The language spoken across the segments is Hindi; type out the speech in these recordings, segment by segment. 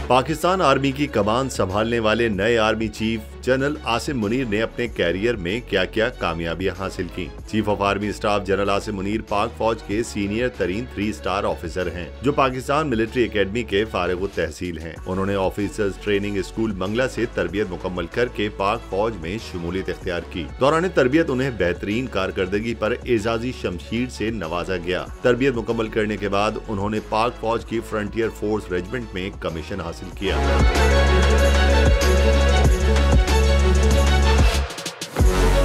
पाकिस्तान आर्मी की कमान संभालने वाले नए army chief general Asim Munir ने अपने कैरियर में क्या क्या कामयाबियां हासिल की। Chief of army staff general Asim Munir पाक फौज के सीनियर तरीन 3 स्टार ऑफिसर हैं, जो पाकिस्तान मिलिट्री एकेडमी के फारिग तहसील हैं। उन्होंने ऑफिसर्स ट्रेनिंग स्कूल मंगला से तरबियत मुकम्मल करके पाक फौज में शमूलियत इख्तियार की। दौरान तरबियत उन्हें बेहतरीन कारकर्दगी पर एजाजी शमशीर से नवाजा गया। तरबियत मुकम्मल करने के बाद उन्होंने पाक फौज की फ्रंटियर फोर्स रेजिमेंट में कमीशन हासिल किया।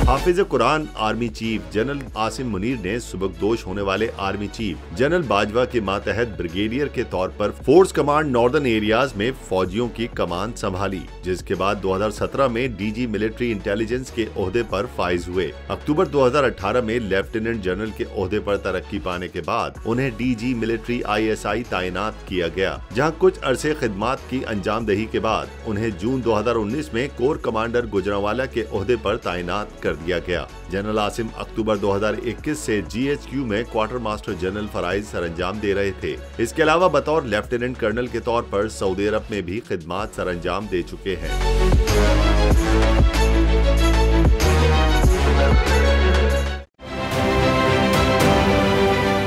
हाफिज कुरान army chief general Asim Munir ने सुबकदोश होने वाले आर्मी चीफ जनरल बाजवा के मातहत ब्रिगेडियर के तौर पर फोर्स कमांड नॉर्दर्न एरियाज में फौजियों की कमान संभाली, जिसके बाद 2017 में डीजी मिलिट्री इंटेलिजेंस के ओहदे पर फाइज हुए। अक्टूबर 2018 में लेफ्टिनेंट जनरल के ओहदे पर तरक्की पाने के बाद उन्हें डीजी मिलिट्री ISI तैनात किया गया, जहां कुछ अरसे खिदमात की अंजामदही के बाद उन्हें जून 2019 में कोर कमांडर गुजरांवाला के ओहदे पर तैनात कर दिया गया। जनरल आसिम अक्टूबर 2021 से GHQ में क्वार्टर मास्टर जनरल फराइज सरअंजाम दे रहे थे। इसके अलावा बतौर लेफ्टिनेंट कर्नल के तौर पर सऊदी अरब में भी खिदमात सरअंजाम दे चुके हैं।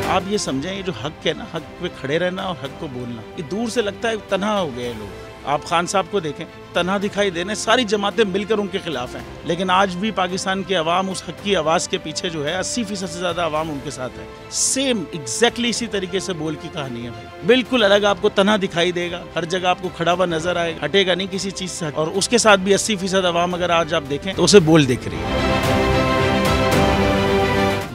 आप ये समझें, ये जो हक है ना, हक पे खड़े रहना और हक को बोलना, ये दूर से लगता है तन्हा हो गए लोग। आप खान साहब को देखें, तन्हा दिखाई देने, सारी जमातें मिलकर उनके खिलाफ हैं, लेकिन आज भी पाकिस्तान की आवाम उस हक की आवाज़ के पीछे जो है 80% से ज़्यादा आवाम उनके साथ है। सेम एग्जैक्टली इसी तरीके से बोल की कहानी है भाई, बिल्कुल अलग आपको तन्हा दिखाई देगा, हर जगह आपको खड़ा हुआ नजर आएगा, हटेगा नहीं किसी चीज़ से। और उसके साथ भी 80% आवाम अगर आज आप देखें तो उसे बोल दिख रही है।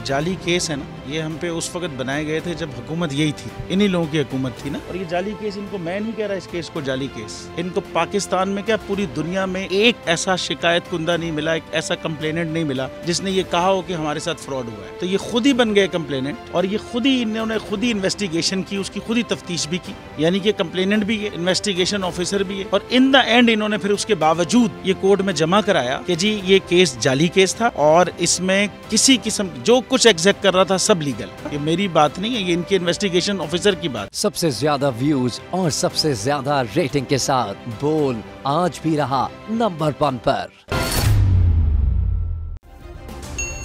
जाली केस है ना, ये हम पे उस वक्त बनाए गए थे जब हुकूमत यही थी, इन्हीं लोगों की हुकूमत थी ना। और ये जाली केस, इनको मैं नहीं कह रहा इस केस को जाली केस, इनको पाकिस्तान में क्या पूरी दुनिया में एक ऐसा शिकायत कुंदा नहीं मिला, एक ऐसा कंप्लेनेंट नहीं मिला जिसने ये कहा हो कि हमारे साथ फ्रॉड हुआ है। तो ये खुद ही बन गए कंप्लेनेंट और ये खुद ही इन्होंने खुद ही इन्वेस्टिगेशन की, उसकी खुद ही तफ्तीश भी की, यानी कि कंप्लेनेंट भी है, इन्वेस्टिगेशन ऑफिसर भी है। और इन द एंड इन्होंने फिर उसके बावजूद ये कोर्ट में जमा कराया कि जी ये केस जाली केस था और इसमें किसी किस्म जो कुछ एग्जैक्ट कर रहा था सब लीगल। ये मेरी बात नहीं है, ये इनके इन्वेस्टिगेशन ऑफिसर की बात। सबसे ज्यादा व्यूज और सबसे ज्यादा रेटिंग के साथ बोल आज भी रहा नंबर 1 पर।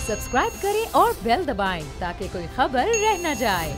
सब्सक्राइब करें और बेल दबाएं ताकि कोई खबर रह न जाए।